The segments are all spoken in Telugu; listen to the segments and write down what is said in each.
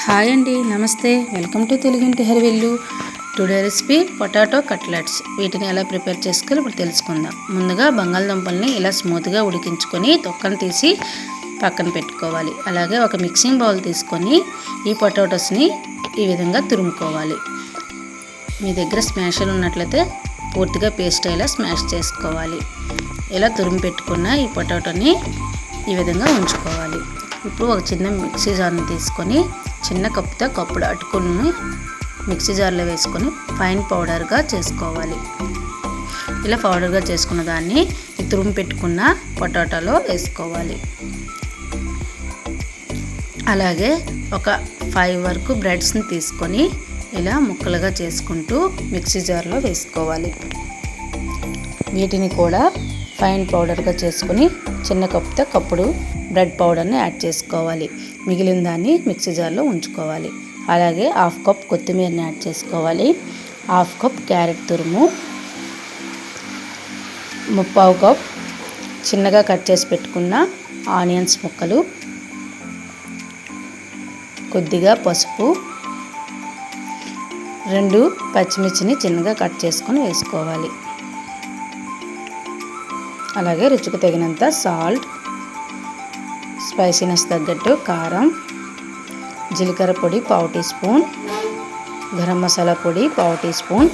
హాయ్ అండి, నమస్తే. వెల్కమ్ టు తెలుగింటి Harivillu. Today recipe potato cutlets. వీటిని ఎలా ప్రిపేర్ చేసుకోవాలో ఇప్పుడు తెలుసుకుందాం. ముందుగా బంగాళదుంపల్ని ఇలా స్మూత్గా ఉడికించుకొని తొక్కను తీసి పక్కన పెట్టుకోవాలి. అలాగే ఒక మిక్సింగ్ బౌల్ తీసుకొని ఈ పొటాటోస్ని ఈ విధంగా తురుముకోవాలి. మీ దగ్గర స్మాషర్ ఉన్నట్లయితే పూర్తిగా పేస్ట్ అయ్యేలా స్మాష్ చేసుకోవాలి. ఇలా తురుము పెట్టుకున్న ఈ పొటాటోని ఈ విధంగా ఉంచుకోవాలి. ఇప్పుడు ఒక చిన్న మిక్సీ జార్ని తీసుకొని చిన్న కప్పుతో కప్పుడు అటుకుల్ని మిక్సీ జార్లో వేసుకొని ఫైన్ పౌడర్గా చేసుకోవాలి. ఇలా పౌడర్గా చేసుకున్న దాన్ని తురుము పెట్టుకున్న పొటాటోలో వేసుకోవాలి. అలాగే ఒక 5 వరకు బ్రెడ్స్ని తీసుకొని ఇలా ముక్కలుగా చేసుకుంటూ మిక్సీ జార్లో వేసుకోవాలి. వీటిని కూడా ఫైన్ పౌడర్గా చేసుకొని చిన్న కప్పుతో కప్పుడు బ్రెడ్ పౌడర్ని యాడ్ చేసుకోవాలి. మిగిలిన దాన్ని మిక్సీ జార్లో ఉంచుకోవాలి. అలాగే 1/2 కప్ కొత్తిమీరని యాడ్ చేసుకోవాలి. 1/2 కప్ క్యారెట్ తురుము, 3/4 కప్ చిన్నగా కట్ చేసి పెట్టుకున్న ఆనియన్స్ ముక్కలు, కొద్దిగా పసుపు, 2 పచ్చిమిర్చిని చిన్నగా కట్ చేసుకొని వేసుకోవాలి. అలాగే రుచికి తగినంత సాల్ట్, స్పైసీనెస్ తగ్గట్టు కారం, జీలకర్ర పొడి 1/2 టీ స్పూన్, గరం మసాలా పొడి 1/2 టీ స్పూన్.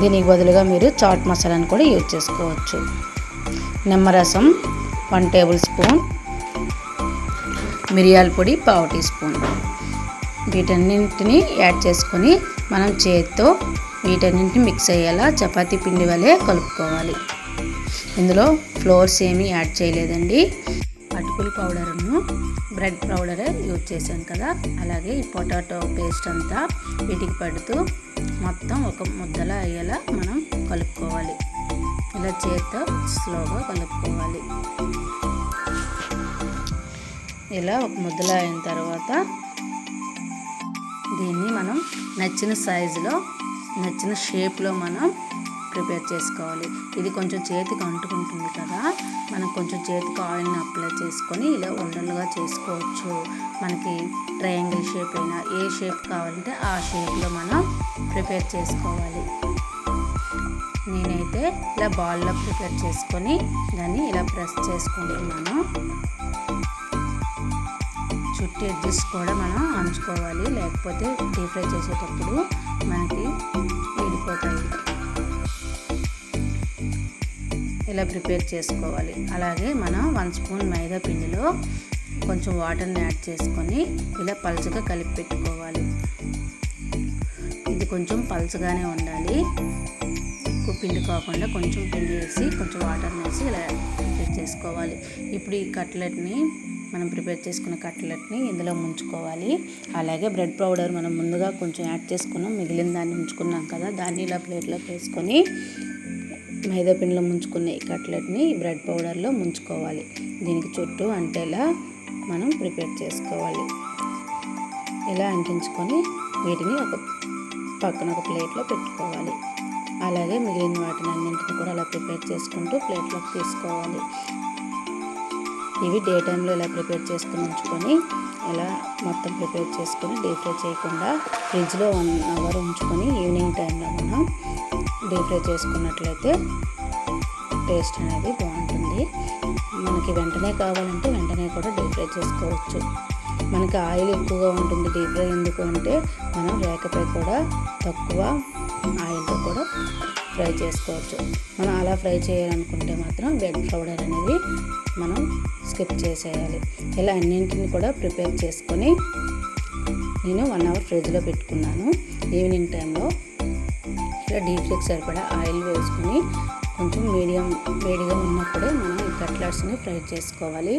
దీనికి బదులుగా మీరు చాట్ మసాలాను కూడా యూజ్ చేసుకోవచ్చు. నిమ్మరసం 1 టేబుల్ స్పూన్, మిరియాల పొడి 1/2 టీ స్పూన్. వీటన్నింటినీ యాడ్ చేసుకొని మనం చేతితో వీటన్నింటిని మిక్స్ అయ్యేలా చపాతీ పిండి వలె కలుపుకోవాలి. ఇందులో ఫ్లోర్స్ ఏమీ యాడ్ చేయలేదండి. అటుకుల పౌడర్ను బ్రెడ్ పౌడరే యూజ్ చేశాను కదా. అలాగే ఈ పొటాటో పేస్ట్ అంతా వీటికి పడుతూ మొత్తం ఒక ముద్దలా అయ్యేలా మనం కలుపుకోవాలి. ఇలా చేత్తో స్లోగా కలుపుకోవాలి. ఇలా ఒక ముద్దలా అయిన తర్వాత దీన్ని మనం నచ్చిన సైజులో నచ్చిన షేప్లో మనం ప్రిపేర్ చేసుకోవాలి. ఇది కొంచెం చేతికి అంటుకుంటుంది కదా, మనం కొంచెం చేతికి ఆయిల్ని అప్లై చేసుకొని ఇలా ఉండలుగా చేసుకోవచ్చు. మనకి ట్రయాంగిల్ షేప్ అయినా ఏ షేప్ కావాలంటే ఆ షేప్లో మనం ప్రిపేర్ చేసుకోవాలి. నేనైతే ఇలా బాల్లో ప్రిపేర్ చేసుకొని దాన్ని ఇలా ప్రెస్ చేసుకుంటున్నాను. చుట్టూ ఎడ్జెస్ కూడా మనం అంచుకోవాలి, లేకపోతే డీప్ ఫ్రై చేసేటప్పుడు మనకి విడిపోతాయి. ఇలా ప్రిపేర్ చేసుకోవాలి. అలాగే మనం 1 స్పూన్ మైదా పిండిలో కొంచెం వాటర్ని యాడ్ చేసుకొని ఇలా పలుచగా కలిపి పెట్టుకోవాలి. ఇది కొంచెం పలుచగానే ఉండాలి, ఎక్కువ పిండి కాకుండా కొంచెం పిండి వేసి కొంచెం వాటర్ని వేసి ఇలా ప్రిపేర్ చేసుకోవాలి. ఇప్పుడు ఈ కట్లెట్ని మనం ప్రిపేర్ చేసుకున్న కట్లెట్ని ఇందులో ముంచుకోవాలి. అలాగే బ్రెడ్ పౌడర్ మనం ముందుగా కొంచెం యాడ్ చేసుకున్నాం, మిగిలిన దాన్ని ఉంచుకున్నాం కదా, దాన్ని ఇలా ప్లేట్లోకి వేసుకొని మైదా పిండిలో ముంచుకున్న ఈ కట్లెట్ని బ్రెడ్ పౌడర్లో ముంచుకోవాలి. దీనికి చుట్టూ అంటేలా మనం ప్రిపేర్ చేసుకోవాలి. ఇలా అంటించుకొని వీటిని ఒక పక్కన ఒక ప్లేట్లో పెట్టుకోవాలి. అలాగే మిగిలిన వాటిని అన్నింటిని కూడా అలా ప్రిపేర్ చేసుకుంటూ ప్లేట్లోకి తీసుకోవాలి. ఇవి డే టైంలో ఇలా ప్రిపేర్ చేసుకుని ఉంచుకొని ఇలా మొత్తం ప్రిపేర్ చేసుకొని డీప్ ఫ్రై చేయకుండా ఫ్రిడ్జ్లో 1 అవర్ ఉంచుకొని ఈవినింగ్ టైంలో మనం డీప్ ఫ్రై చేసుకున్నట్లయితే టేస్ట్ అనేది బాగుంటుంది. మనకి వెంటనే కావాలంటే వెంటనే కూడా డీప్ ఫ్రై చేసుకోవచ్చు. మనకి ఆయిల్ ఎక్కువగా ఉంటుంది డీప్ ఫ్రై ఎందుకు అంటే మనం రేకపై కూడా తక్కువ ఆయిల్తో కూడా ఫ్రై చేసుకోవచ్చు. మనం అలా ఫ్రై చేయాలనుకుంటే మాత్రం బ్రెడ్ పౌడర్ అనేది మనం స్కిప్ చేసేయాలి. ఇలా అన్నింటిని కూడా ప్రిపేర్ చేసుకొని నేను 1 అవర్ ఫ్రిడ్జ్లో పెట్టుకున్నాను. ఈవినింగ్ టైంలో ఇలా డీప్ ఫ్రైకి సరిపడా ఆయిల్ వేసుకొని కొంచెం మీడియం వేడిగా ఉన్నప్పుడే మనం ఈ కట్లెట్స్ని ఫ్రై చేసుకోవాలి.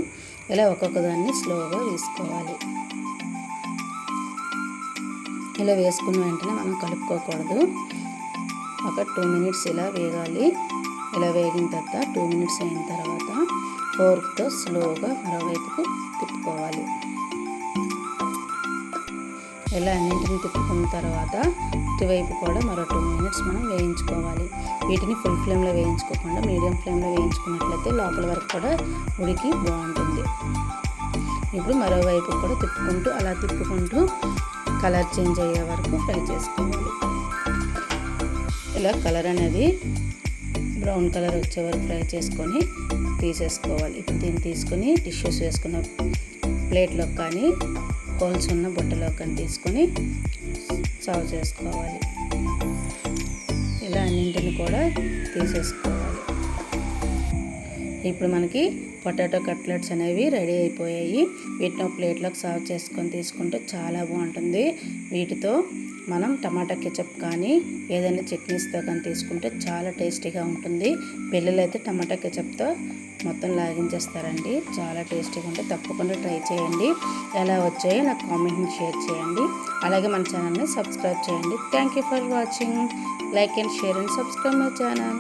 ఇలా ఒక్కొక్క దాన్ని స్లోగా వేసుకోవాలి. ఇలా వేసుకున్న వెంటనే మనం కలుపుకోకూడదు. ఒక 2 మినిట్స్ ఇలా వేగాలి. ఇలా వేగిన తర్వాత 2 మినిట్స్ అయిన తర్వాత ఫోర్క్తో స్లోగా మరోవైపుకు తిప్పుకోవాలి. ఇలా అన్నింటిని తిప్పుకున్న తర్వాత ఇటువైపు కూడా మరో 2 మినిట్స్ మనం వేయించుకోవాలి. వీటిని ఫుల్ ఫ్లేమ్లో వేయించుకోకుండా మీడియం ఫ్లేమ్లో వేయించుకున్నట్లయితే లోపల వరకు కూడా ఉడికి బాగుంటుంది. ఇప్పుడు మరోవైపు కూడా తిప్పుకుంటూ అలా తిప్పుకుంటూ కలర్ చేంజ్ అయ్యే వరకు ఫ్రై చేసుకోవాలి. ఇలా కలర్ అనేది బ్రౌన్ కలర్ వచ్చే వరకు ఫ్రై చేసుకొని తీసేసుకోవాలి. ఇప్పుడు దీన్ని తీసుకొని టిష్యూస్ వేసుకున్న ప్లేట్లో కానీ హోల్స్ ఉన్న బుట్టలో కానీ తీసుకొని సర్వ్ చేసుకోవాలి. ఇలా అన్నింటిని కూడా తీసేసుకోవాలి. ఇప్పుడు మనకి పొటాటో కట్లెట్స్ అనేవి రెడీ అయిపోయాయి. వీటిని ప్లేట్లోకి సర్వ్ చేసుకొని తీసుకుంటే చాలా బాగుంటుంది. వీటితో మనం టమాటా కెచప్ కానీ ఏదైనా చట్నీస్తో కానీ తీసుకుంటే చాలా టేస్టీగా ఉంటుంది. పిల్లలు అయితే టమాటా కెచప్తో మొత్తం లాగించేస్తారండి. చాలా టేస్టీగా ఉంటుంది. తప్పకుండా ట్రై చేయండి. ఎలా వచ్చాయో నాకు కామెంట్ని షేర్ చేయండి. అలాగే మన ఛానల్ని సబ్స్క్రైబ్ చేయండి. Thank you for watching. Like and share and subscribe my channel.